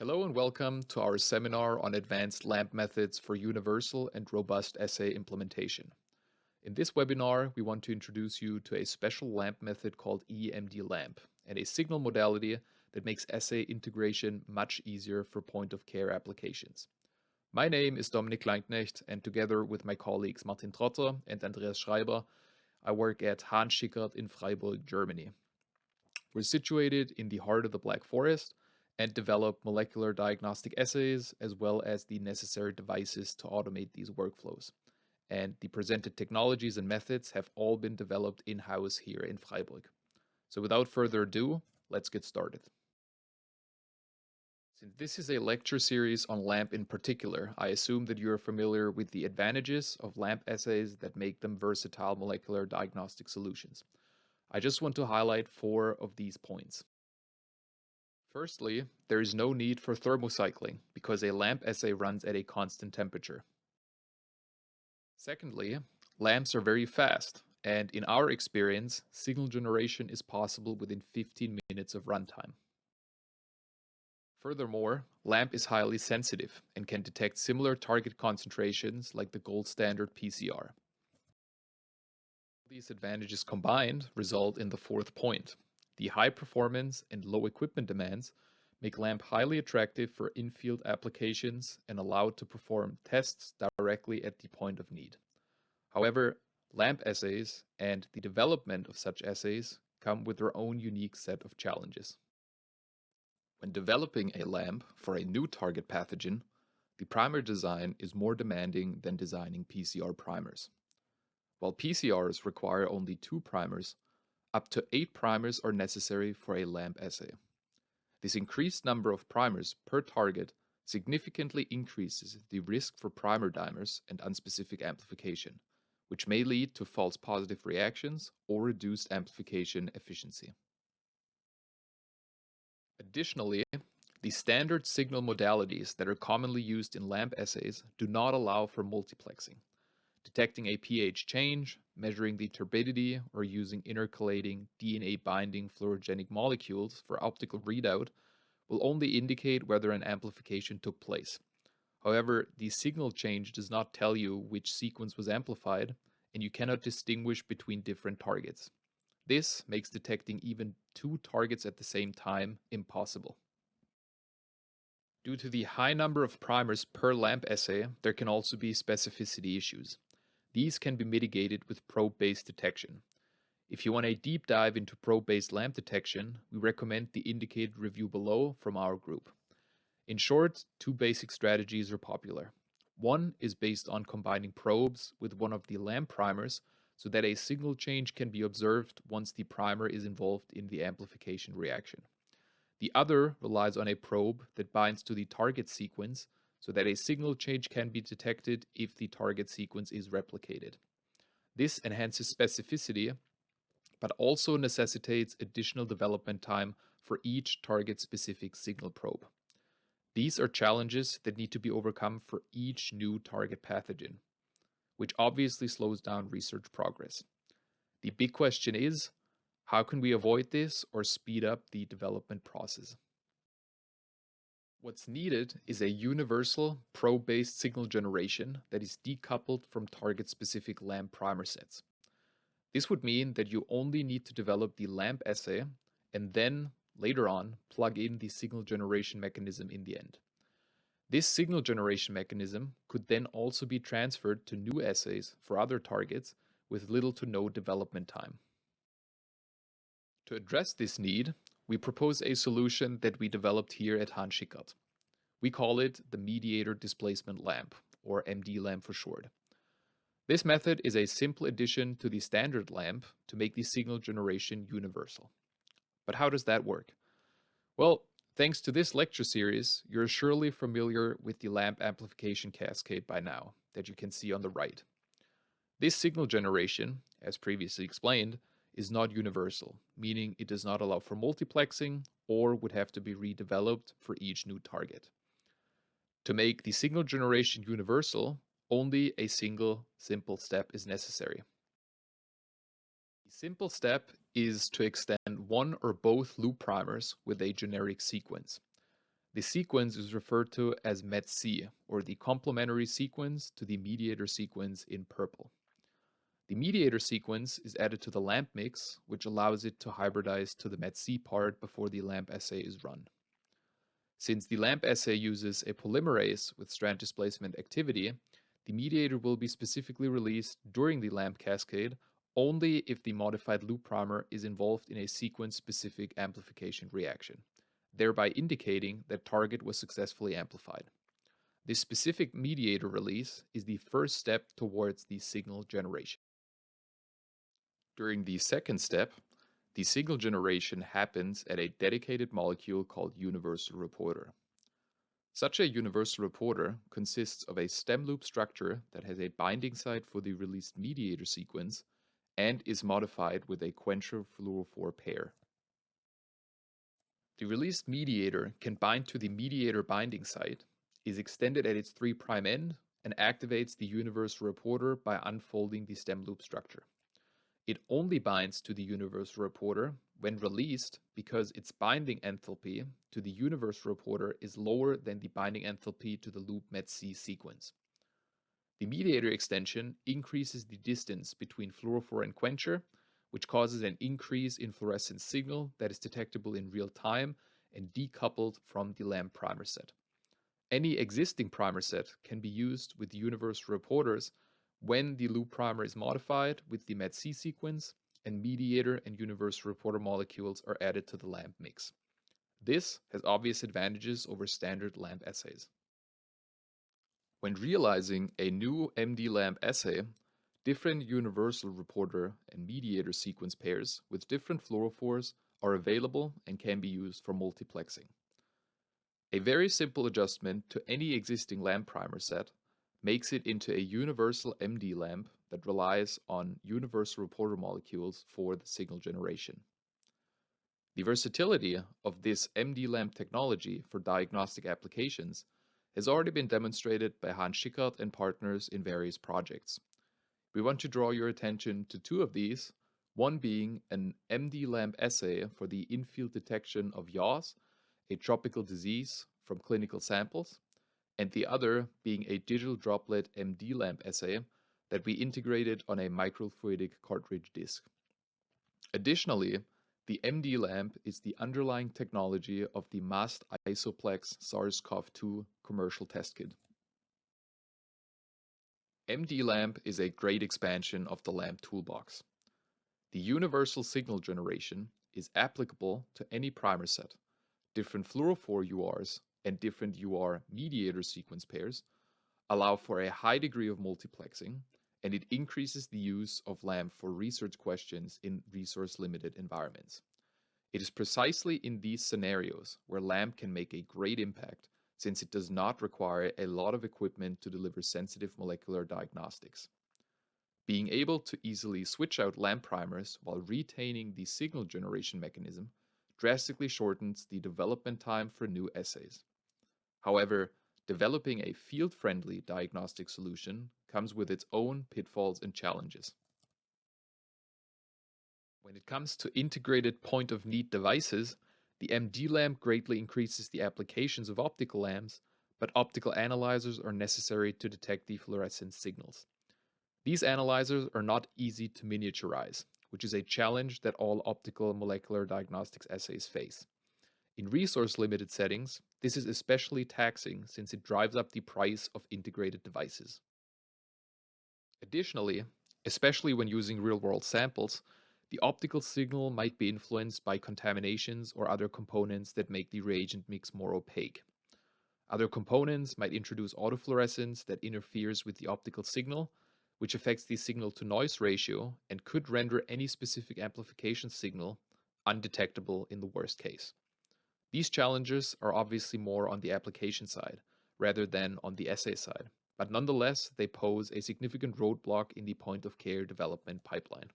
Hello and welcome to our seminar on advanced LAMP methods for universal and robust assay implementation. In this webinar, we want to introduce you to a special LAMP method called EMD-LAMP and a signal modality that makes assay integration much easier for point-of-care applications. My name is Dominik Leinknecht, and together with my colleagues Martin Trotter and Andreas Schreiber, I work at Hahn-Schickard in Freiburg, Germany. We're situated in the heart of the Black Forest and develop molecular diagnostic assays as well as the necessary devices to automate these workflows. And the presented technologies and methods have all been developed in-house here in Freiburg. So without further ado, let's get started. Since this is a lecture series on LAMP in particular, I assume that you are familiar with the advantages of LAMP assays that make them versatile molecular diagnostic solutions. I just want to highlight 4 of these points. Firstly, there is no need for thermocycling because a LAMP assay runs at a constant temperature. Secondly, LAMPs are very fast, and in our experience, signal generation is possible within 15 minutes of runtime. Furthermore, LAMP is highly sensitive and can detect similar target concentrations like the gold standard PCR. These advantages combined result in the 4th point. The high performance and low equipment demands make LAMP highly attractive for in-field applications and allow to perform tests directly at the point of need. However, LAMP assays and the development of such assays come with their own unique set of challenges. When developing a LAMP for a new target pathogen, the primer design is more demanding than designing PCR primers. While PCRs require only 2 primers, up to 8 primers are necessary for a LAMP assay. This increased number of primers per target significantly increases the risk for primer dimers and unspecific amplification, which may lead to false positive reactions or reduced amplification efficiency. Additionally, the standard signal modalities that are commonly used in LAMP assays do not allow for multiplexing. Detecting a pH change, measuring the turbidity, or using intercalating DNA-binding fluorogenic molecules for optical readout will only indicate whether an amplification took place. However, the signal change does not tell you which sequence was amplified, and you cannot distinguish between different targets. This makes detecting even 2 targets at the same time impossible. Due to the high number of primers per LAMP assay, there can also be specificity issues. These can be mitigated with probe-based detection. If you want a deep dive into probe-based LAMP detection, we recommend the indicated review below from our group. In short, 2 basic strategies are popular. One is based on combining probes with one of the LAMP primers so that a signal change can be observed once the primer is involved in the amplification reaction. The other relies on a probe that binds to the target sequence so that a signal change can be detected if the target sequence is replicated. This enhances specificity, but also necessitates additional development time for each target-specific signal probe. These are challenges that need to be overcome for each new target pathogen, which obviously slows down research progress. The big question is, how can we avoid this or speed up the development process? What's needed is a universal probe-based signal generation that is decoupled from target-specific LAMP primer sets. This would mean that you only need to develop the LAMP assay and then, later on, plug in the signal generation mechanism in the end. This signal generation mechanism could then also be transferred to new assays for other targets with little to no development time. To address this need, we propose a solution that we developed here at Hahn-Schickard. We call it the mediator displacement lamp, or MD-LAMP for short. This method is a simple addition to the standard lamp to make the signal generation universal. But how does that work? Well, thanks to this lecture series, you're surely familiar with the lamp amplification cascade by now, that you can see on the right. This signal generation, as previously explained, is not universal, meaning it does not allow for multiplexing or would have to be redeveloped for each new target. To make the signal generation universal, only a single simple step is necessary. The simple step is to extend one or both loop primers with a generic sequence. The sequence is referred to as METC, or the complementary sequence to the mediator sequence in purple. The mediator sequence is added to the LAMP mix, which allows it to hybridize to the METC part before the LAMP assay is run. Since the LAMP assay uses a polymerase with strand displacement activity, the mediator will be specifically released during the LAMP cascade only if the modified loop primer is involved in a sequence-specific amplification reaction, thereby indicating that target was successfully amplified. This specific mediator release is the first step towards the signal generation. During the second step, the signal generation happens at a dedicated molecule called universal reporter. Such a universal reporter consists of a stem loop structure that has a binding site for the released mediator sequence and is modified with a quencher fluorophore pair. The released mediator can bind to the mediator binding site, is extended at its 3' end, and activates the universal reporter by unfolding the stem loop structure. It only binds to the universal reporter when released because its binding enthalpy to the universal reporter is lower than the binding enthalpy to the loop METC sequence. The mediator extension increases the distance between fluorophore and quencher, which causes an increase in fluorescent signal that is detectable in real time and decoupled from the LAMP primer set. Any existing primer set can be used with the universal reporters when the loop primer is modified with the METC sequence and mediator and universal reporter molecules are added to the LAMP mix. This has obvious advantages over standard LAMP assays. When realizing a new MD-LAMP assay, different universal reporter and mediator sequence pairs with different fluorophores are available and can be used for multiplexing. A very simple adjustment to any existing LAMP primer set makes it into a universal MD lamp that relies on universal reporter molecules for the signal generation. The versatility of this MD lamp technology for diagnostic applications has already been demonstrated by Hahn-Schickard and partners in various projects. We want to draw your attention to two of these, one being an MD lamp assay for the in-field detection of yaws, a tropical disease, from clinical samples, and the other being a digital droplet MD lamp assay that we integrated on a microfluidic cartridge disc. Additionally, the MD lamp is the underlying technology of the masked isoplex SARS-CoV-2 commercial test kit. MD lamp is a great expansion of the LAMP toolbox. The universal signal generation is applicable to any primer set. Different fluorophore URs and different UR mediator sequence pairs allow for a high degree of multiplexing, and it increases the use of LAMP for research questions in resource-limited environments. It is precisely in these scenarios where LAMP can make a great impact, since it does not require a lot of equipment to deliver sensitive molecular diagnostics. Being able to easily switch out LAMP primers while retaining the signal generation mechanism drastically shortens the development time for new assays. However, developing a field-friendly diagnostic solution comes with its own pitfalls and challenges. When it comes to integrated point-of-need devices, the MD lamp greatly increases the applications of optical lamps, but optical analyzers are necessary to detect the fluorescent signals. These analyzers are not easy to miniaturize, which is a challenge that all optical molecular diagnostics assays face. In resource-limited settings, this is especially taxing since it drives up the price of integrated devices. Additionally, especially when using real-world samples, the optical signal might be influenced by contaminations or other components that make the reagent mix more opaque. Other components might introduce autofluorescence that interferes with the optical signal, which affects the signal-to-noise ratio and could render any specific amplification signal undetectable in the worst case. These challenges are obviously more on the application side, rather than on the assay side, but nonetheless they pose a significant roadblock in the point-of-care development pipeline.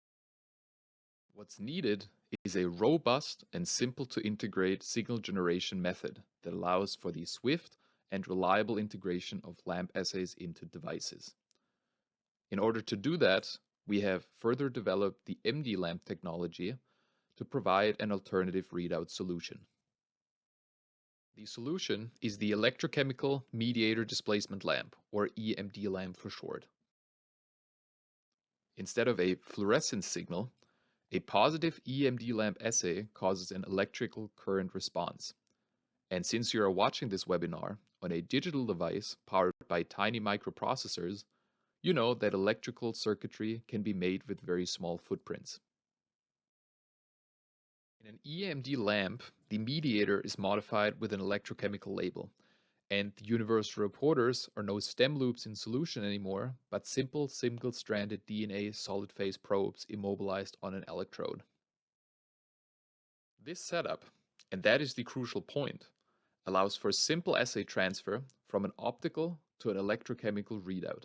What's needed is a robust and simple-to-integrate signal generation method that allows for the swift and reliable integration of LAMP assays into devices. In order to do that, we have further developed the MD lamp technology to provide an alternative readout solution. The solution is the electrochemical mediator displacement lamp, or EMD lamp for short. Instead of a fluorescent signal, a positive EMD lamp assay causes an electrical current response. And since you are watching this webinar on a digital device powered by tiny microprocessors, you know that electrical circuitry can be made with very small footprints. In an EMD lamp, the mediator is modified with an electrochemical label, and the universal reporters are no stem loops in solution anymore, but simple single-stranded DNA solid-phase probes immobilized on an electrode. This setup, and that is the crucial point, allows for simple assay transfer from an optical to an electrochemical readout.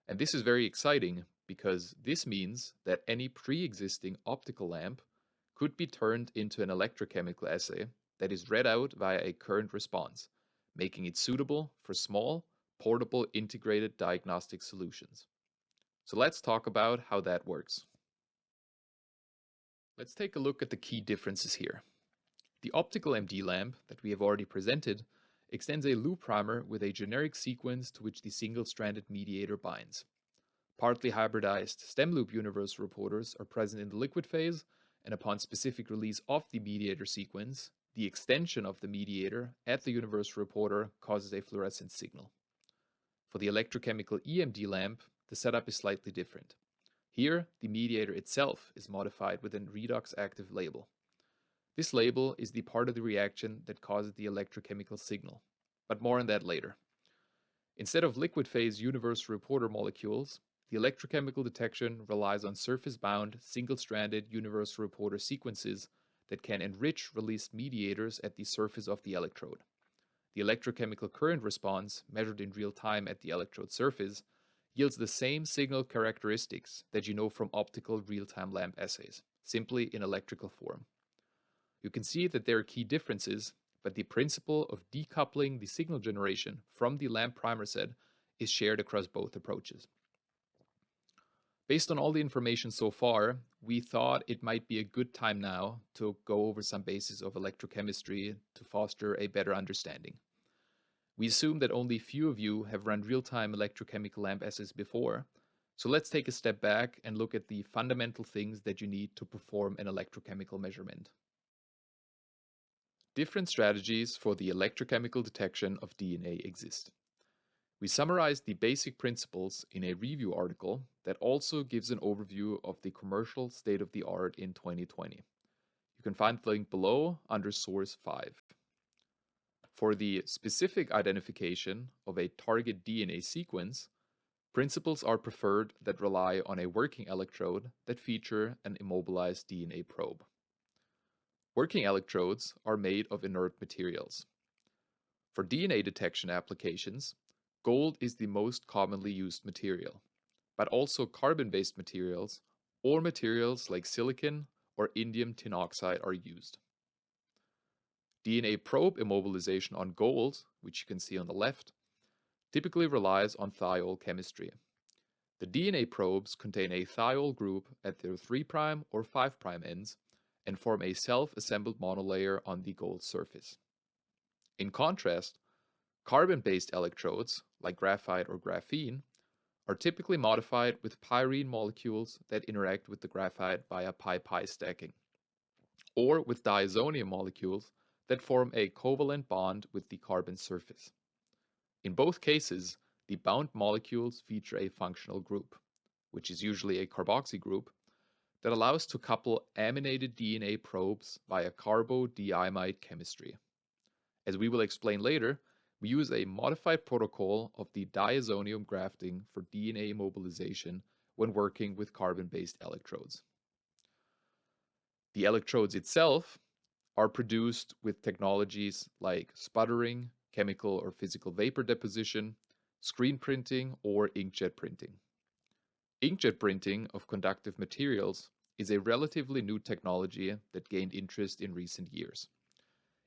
And this is very exciting because this means that any pre-existing optical lamp could be turned into an electrochemical assay that is read out via a current response, making it suitable for small, portable integrated diagnostic solutions. So let's talk about how that works. Let's take a look at the key differences here. The optical MD lamp that we have already presented extends a loop primer with a generic sequence to which the single-stranded mediator binds. Partly hybridized stem loop universal reporters are present in the liquid phase, and upon specific release of the mediator sequence, the extension of the mediator at the universal reporter causes a fluorescent signal. For the electrochemical EMD lamp, the setup is slightly different. Here, the mediator itself is modified with a redox active label. This label is the part of the reaction that causes the electrochemical signal, but more on that later. Instead of liquid phase universal reporter molecules, the electrochemical detection relies on surface-bound, single-stranded universal reporter sequences that can enrich released mediators at the surface of the electrode. The electrochemical current response, measured in real time at the electrode surface, yields the same signal characteristics that you know from optical real-time lamp assays, simply in electrical form. You can see that there are key differences, but the principle of decoupling the signal generation from the lamp primer set is shared across both approaches. Based on all the information so far, we thought it might be a good time now to go over some bases of electrochemistry to foster a better understanding. We assume that only few of you have run real-time electrochemical lamp assays before, so let's take a step back and look at the fundamental things that you need to perform an electrochemical measurement. Different strategies for the electrochemical detection of DNA exist. We summarized the basic principles in a review article that also gives an overview of the commercial state-of-the-art in 2020. You can find the link below under source 5. For the specific identification of a target DNA sequence, principles are preferred that rely on a working electrode that feature an immobilized DNA probe. Working electrodes are made of inert materials. For DNA detection applications, gold is the most commonly used material, but also carbon-based materials or materials like silicon or indium tin oxide are used. DNA probe immobilization on gold, which you can see on the left, typically relies on thiol chemistry. The DNA probes contain a thiol group at their 3' or 5' ends and form a self-assembled monolayer on the gold surface. In contrast, carbon-based electrodes, like graphite or graphene, are typically modified with pyrene molecules that interact with the graphite via pi-pi stacking, or with diazonium molecules that form a covalent bond with the carbon surface. In both cases, the bound molecules feature a functional group, which is usually a carboxy group, that allows to couple aminated DNA probes via carbo-diimide chemistry. As we will explain later, we use a modified protocol of the diazonium grafting for DNA immobilization when working with carbon-based electrodes. The electrodes itself are produced with technologies like sputtering, chemical or physical vapor deposition, screen printing, or inkjet printing. Inkjet printing of conductive materials is a relatively new technology that gained interest in recent years.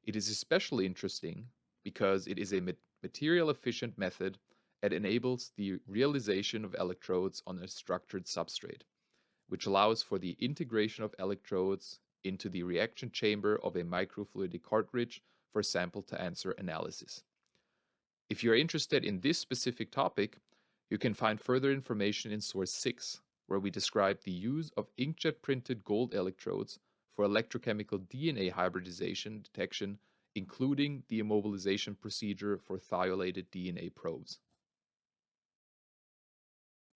It is especially interesting because it is a material-efficient method that enables the realization of electrodes on a structured substrate, which allows for the integration of electrodes into the reaction chamber of a microfluidic cartridge for sample-to-answer analysis. If you're interested in this specific topic, you can find further information in Source 6, where we describe the use of inkjet-printed gold electrodes for electrochemical DNA hybridization detection, including the immobilization procedure for thiolated DNA probes.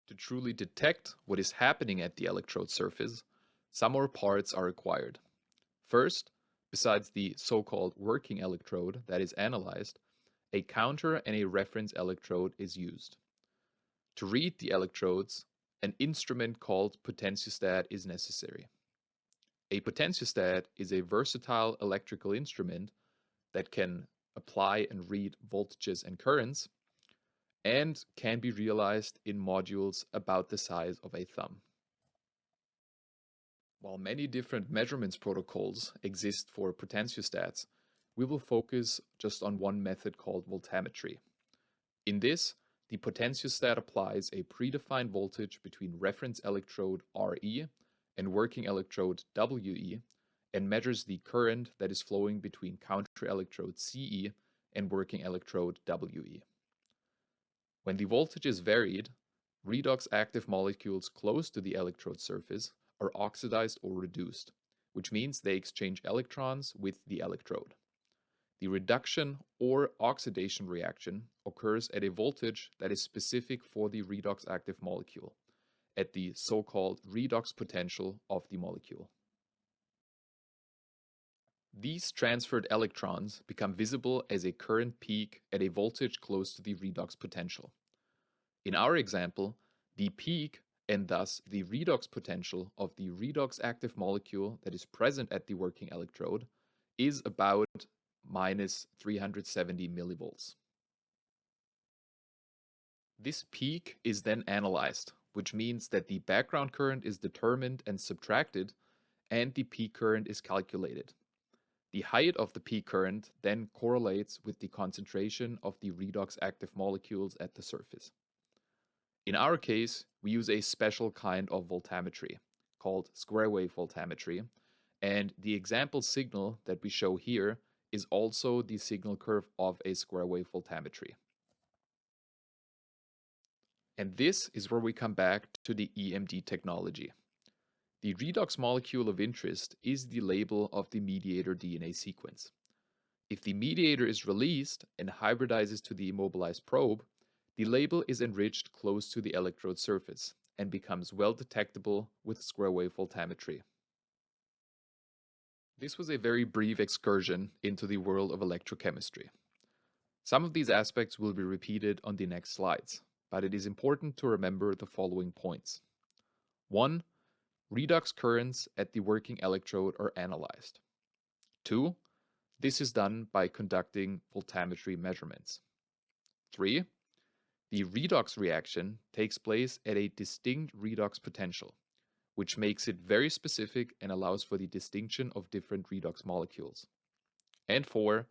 To truly detect what is happening at the electrode surface, some more parts are required. First, besides the so-called working electrode that is analyzed, a counter and a reference electrode is used. To read the electrodes, an instrument called potentiostat is necessary. A potentiostat is a versatile electrical instrument that can apply and read voltages and currents, and can be realized in modules about the size of a thumb. While many different measurements protocols exist for potentiostats, we will focus just on one method called voltammetry. In this, the potentiostat applies a predefined voltage between reference electrode Re and working electrode We, and measures the current that is flowing between counter electrode Ce and working electrode We. When the voltage is varied, redox active molecules close to the electrode surface are oxidized or reduced, which means they exchange electrons with the electrode. The reduction or oxidation reaction occurs at a voltage that is specific for the redox active molecule, at the so-called redox potential of the molecule. These transferred electrons become visible as a current peak at a voltage close to the redox potential. In our example, the peak and thus the redox potential of the redox active molecule that is present at the working electrode is about minus 370 millivolts. This peak is then analyzed, which means that the background current is determined and subtracted, and the peak current is calculated. The height of the peak current then correlates with the concentration of the redox active molecules at the surface. In our case, we use a special kind of voltammetry, called square wave voltammetry, and the example signal that we show here is also the signal curve of a square wave voltammetry. And this is where we come back to the EMD technology. The redox molecule of interest is the label of the mediator DNA sequence. If the mediator is released and hybridizes to the immobilized probe, the label is enriched close to the electrode surface and becomes well detectable with square wave voltammetry. This was a very brief excursion into the world of electrochemistry. Some of these aspects will be repeated on the next slides, but it is important to remember the following points. 1. Redox currents at the working electrode are analyzed. 2. This is done by conducting voltammetry measurements. 3. The redox reaction takes place at a distinct redox potential, which makes it very specific and allows for the distinction of different redox molecules. And 4.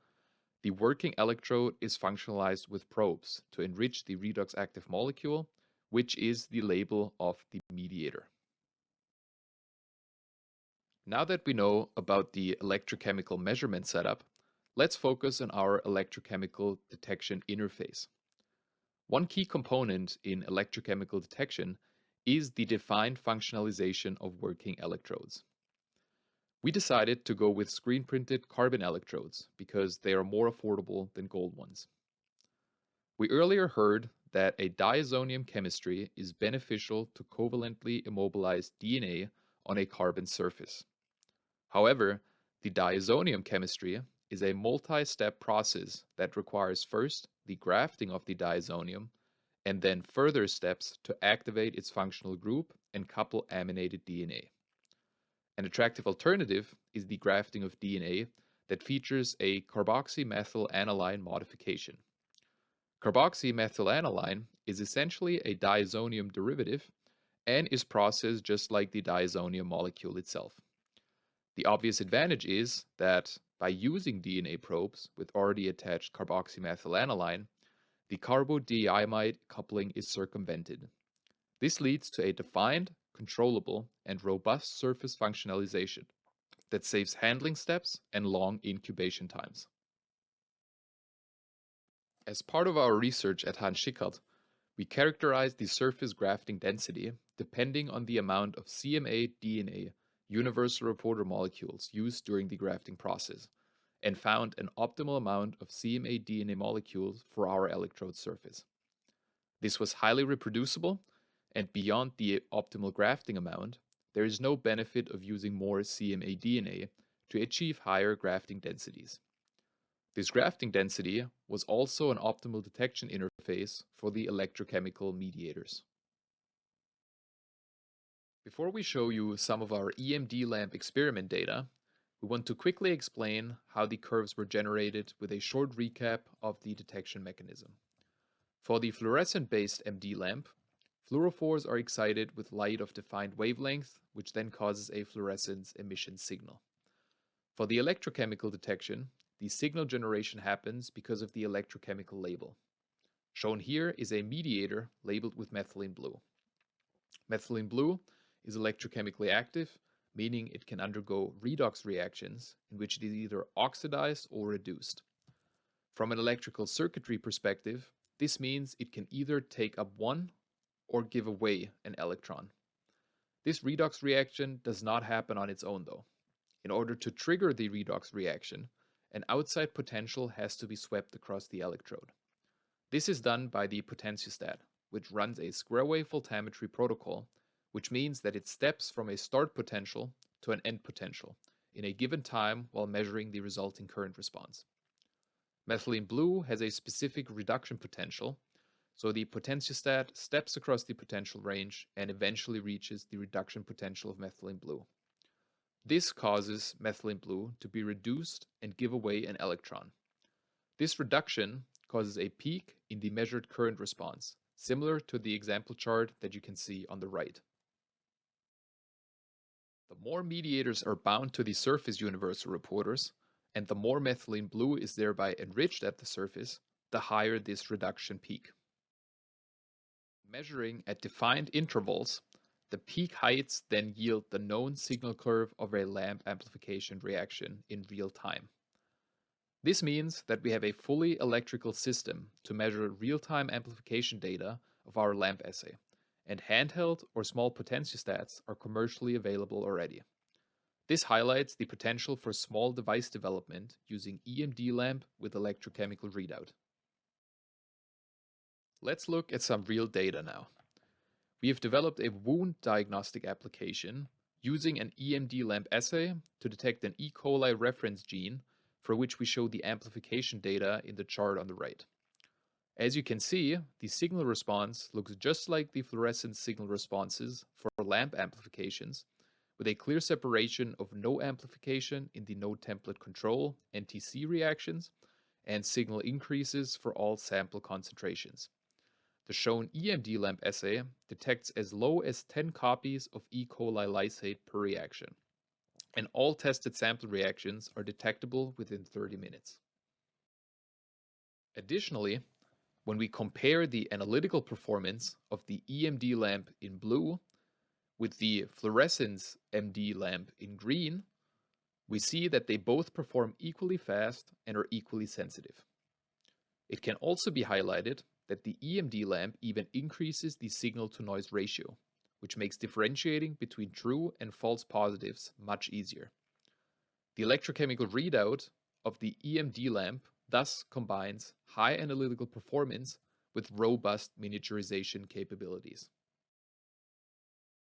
The working electrode is functionalized with probes to enrich the redox active molecule, which is the label of the mediator. Now that we know about the electrochemical measurement setup, let's focus on our electrochemical detection interface. One key component in electrochemical detection is the defined functionalization of working electrodes. We decided to go with screen-printed carbon electrodes because they are more affordable than gold ones. We earlier heard that a diazonium chemistry is beneficial to covalently immobilize DNA on a carbon surface. However, the diazonium chemistry is a multi-step process that requires first the grafting of the diazonium and then further steps to activate its functional group and couple aminated DNA. An attractive alternative is the grafting of DNA that features a carboxymethyl modification. Carboxymethyl is essentially a diazonium derivative and is processed just like the diazonium molecule itself. The obvious advantage is that by using DNA probes with already attached carboxymethyl the carbo-diimide coupling is circumvented. This leads to a defined, controllable, and robust surface functionalization that saves handling steps and long incubation times. As part of our research at Hahn-Schickard, we characterized the surface grafting density depending on the amount of CMA DNA universal reporter molecules used during the grafting process, and found an optimal amount of CMA DNA molecules for our electrode surface. This was highly reproducible, and beyond the optimal grafting amount, there is no benefit of using more CMA DNA to achieve higher grafting densities. This grafting density was also an optimal detection interface for the electrochemical mediators. Before we show you some of our EMD lamp experiment data, we want to quickly explain how the curves were generated with a short recap of the detection mechanism. For the fluorescent-based MD lamp, fluorophores are excited with light of defined wavelength, which then causes a fluorescence emission signal. For the electrochemical detection, the signal generation happens because of the electrochemical label. Shown here is a mediator labeled with methylene blue. Methylene blue is electrochemically active, meaning it can undergo redox reactions in which it is either oxidized or reduced. From an electrical circuitry perspective, this means it can either take up one or give away an electron. This redox reaction does not happen on its own though. In order to trigger the redox reaction, an outside potential has to be swept across the electrode. This is done by the potentiostat, which runs a square wave voltammetry protocol, which means that it steps from a start potential to an end potential in a given time while measuring the resulting current response. Methylene blue has a specific reduction potential, so the potentiostat steps across the potential range and eventually reaches the reduction potential of methylene blue. This causes methylene blue to be reduced and give away an electron. This reduction causes a peak in the measured current response, similar to the example chart that you can see on the right. The more mediators are bound to the surface universal reporters, and the more methylene blue is thereby enriched at the surface, the higher this reduction peak. Measuring at defined intervals, the peak heights then yield the known signal curve of a lamp amplification reaction in real time. This means that we have a fully electrical system to measure real-time amplification data of our lamp assay, and handheld or small potentiostats are commercially available already. This highlights the potential for small device development using EMD lamp with electrochemical readout. Let's look at some real data now. We have developed a wound diagnostic application using an EMD lamp assay to detect an E. coli reference gene, for which we show the amplification data in the chart on the right. As you can see, the signal response looks just like the fluorescent signal responses for lamp amplifications, with a clear separation of no amplification in the no template control (NTC) reactions and signal increases for all sample concentrations. The shown EMD lamp assay detects as low as 10 copies of E. coli lysate per reaction, and all tested sample reactions are detectable within 30 minutes. Additionally, when we compare the analytical performance of the EMD lamp in blue with the fluorescence MD lamp in green, we see that they both perform equally fast and are equally sensitive. It can also be highlighted that the EMD lamp even increases the signal-to-noise ratio, which makes differentiating between true and false positives much easier. The electrochemical readout of the EMD lamp thus combines high analytical performance with robust miniaturization capabilities.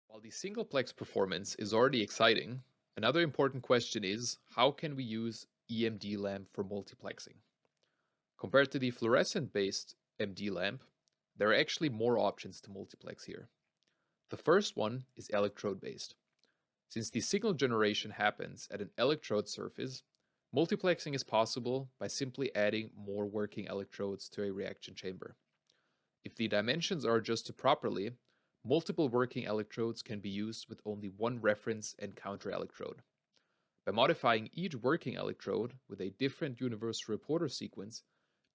While the singleplex performance is already exciting, another important question is, how can we use EMD lamp for multiplexing? Compared to the fluorescent-based MD lamp, there are actually more options to multiplex here. The first one is electrode-based. Since the signal generation happens at an electrode surface, multiplexing is possible by simply adding more working electrodes to a reaction chamber. If the dimensions are adjusted properly, multiple working electrodes can be used with only one reference and counter electrode. By modifying each working electrode with a different universal reporter sequence,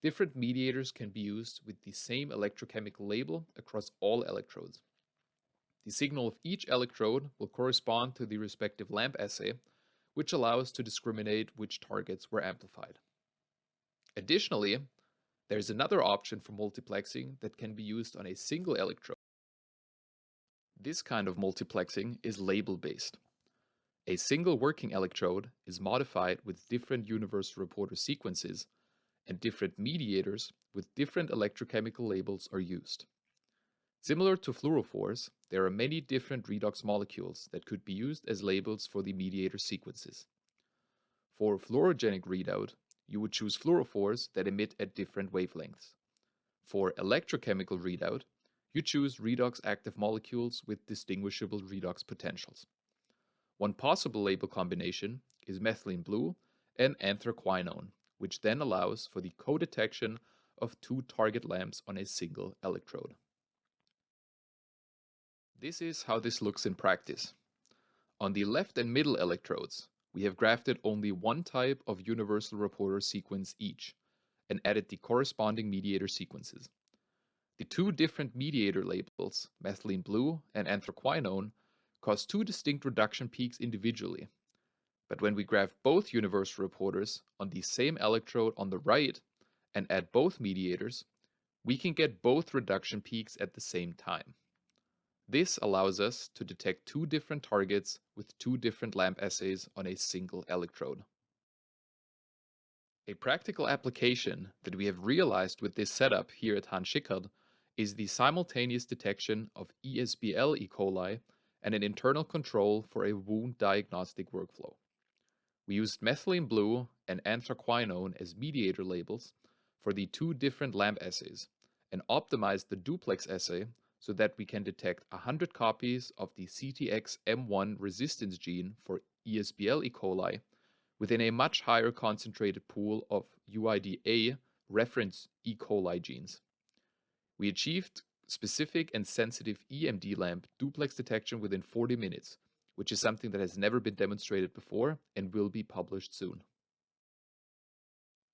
different mediators can be used with the same electrochemical label across all electrodes. The signal of each electrode will correspond to the respective lamp assay, which allows to discriminate which targets were amplified. Additionally, There's another option for multiplexing that can be used on a single electrode. This kind of multiplexing is label-based. A single working electrode is modified with different universal reporter sequences, and different mediators with different electrochemical labels are used. Similar to fluorophores, there are many different redox molecules that could be used as labels for the mediator sequences. For fluorogenic readout, you would choose fluorophores that emit at different wavelengths. For electrochemical readout, you choose redox active molecules with distinguishable redox potentials. One possible label combination is methylene blue and anthraquinone, which then allows for the co-detection of two target lamps on a single electrode. This is how this looks in practice. On the left and middle electrodes, we have grafted only one type of universal reporter sequence each, and added the corresponding mediator sequences. The two different mediator labels, methylene blue and anthraquinone, cause two distinct reduction peaks individually. But when we graft both universal reporters on the same electrode on the right and add both mediators, we can get both reduction peaks at the same time. This allows us to detect two different targets with two different lamp assays on a single electrode. A practical application that we have realized with this setup here at Hahn-Schickard is the simultaneous detection of ESBL E. coli and an internal control for a wound diagnostic workflow. We used methylene blue and anthraquinone as mediator labels for the two different lamp assays and optimized the duplex assay so that we can detect 100 copies of the CTX-M1 resistance gene for ESBL E. coli within a much higher concentrated pool of UID-A reference E. coli genes. We achieved specific and sensitive EMD lamp duplex detection within 40 minutes, which is something that has never been demonstrated before and will be published soon.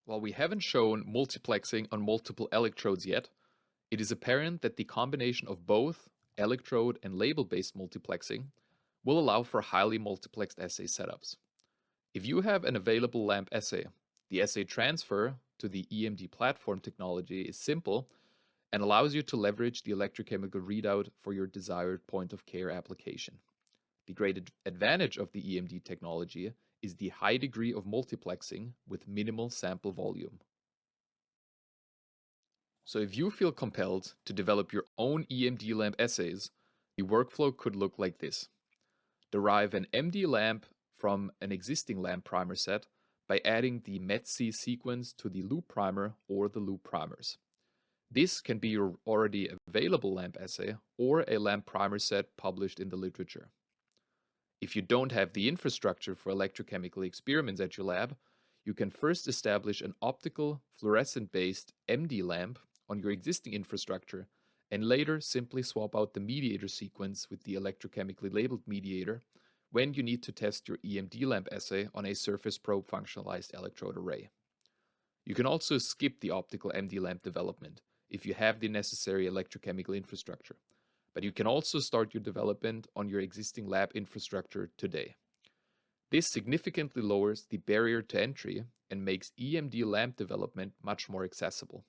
While we haven't shown multiplexing on multiple electrodes yet, it is apparent that the combination of both electrode and label-based multiplexing will allow for highly multiplexed assay setups. If you have an available lamp assay, the assay transfer to the EMD platform technology is simple and allows you to leverage the electrochemical readout for your desired point-of-care application. The great advantage of the EMD technology is the high degree of multiplexing with minimal sample volume. So if you feel compelled to develop your own EMD lamp assays, the workflow could look like this. Derive an MD lamp from an existing lamp primer set by adding the METC sequence to the loop primer or the loop primers. This can be your already available lamp assay or a lamp primer set published in the literature. If you don't have the infrastructure for electrochemical experiments at your lab, you can first establish an optical fluorescent-based MD lamp on your existing infrastructure and later simply swap out the mediator sequence with the electrochemically labeled mediator when you need to test your EMD lamp assay on a surface probe functionalized electrode array. You can also skip the optical MD lamp development if you have the necessary electrochemical infrastructure, but you can also start your development on your existing lab infrastructure today. This significantly lowers the barrier to entry and makes EMD lamp development much more accessible.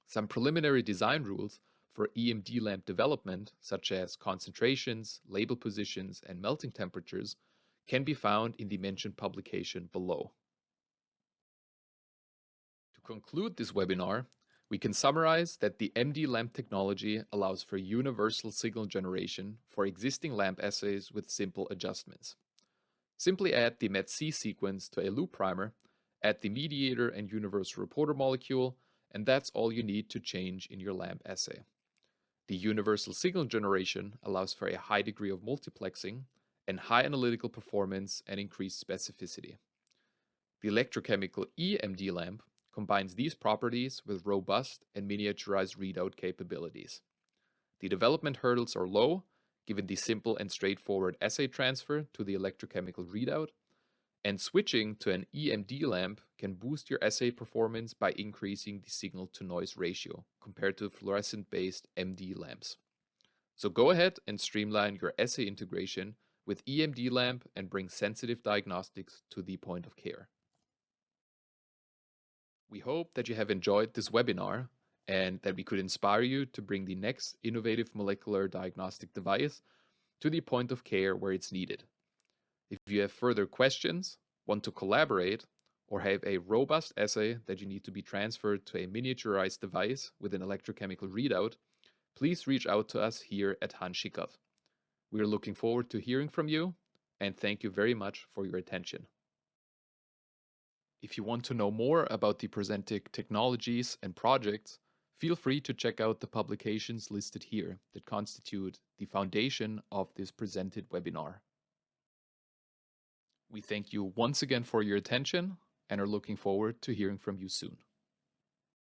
Some preliminary design rules for EMD lamp development, such as concentrations, label positions, and melting temperatures, can be found in the mentioned publication below. To conclude this webinar, we can summarize that the MD lamp technology allows for universal signal generation for existing lamp assays with simple adjustments. Simply add the METC sequence to a loop primer, add the mediator and universal reporter molecule, and that's all you need to change in your lamp assay. The universal signal generation allows for a high degree of multiplexing and high analytical performance and increased specificity. The electrochemical EMD lamp combines these properties with robust and miniaturized readout capabilities. The development hurdles are low, given the simple and straightforward assay transfer to the electrochemical readout, and switching to an EMD lamp can boost your assay performance by increasing the signal-to-noise ratio compared to fluorescent-based MD lamps. So go ahead and streamline your assay integration with EMD lamp and bring sensitive diagnostics to the point of care. We hope that you have enjoyed this webinar and that we could inspire you to bring the next innovative molecular diagnostic device to the point of care where it's needed. If you have further questions, want to collaborate, or have a robust assay that you need to be transferred to a miniaturized device with an electrochemical readout, please reach out to us here at Hahn-Schickard. We are looking forward to hearing from you, and thank you very much for your attention. If you want to know more about the presented technologies and projects, feel free to check out the publications listed here that constitute the foundation of this presented webinar. We thank you once again for your attention and are looking forward to hearing from you soon.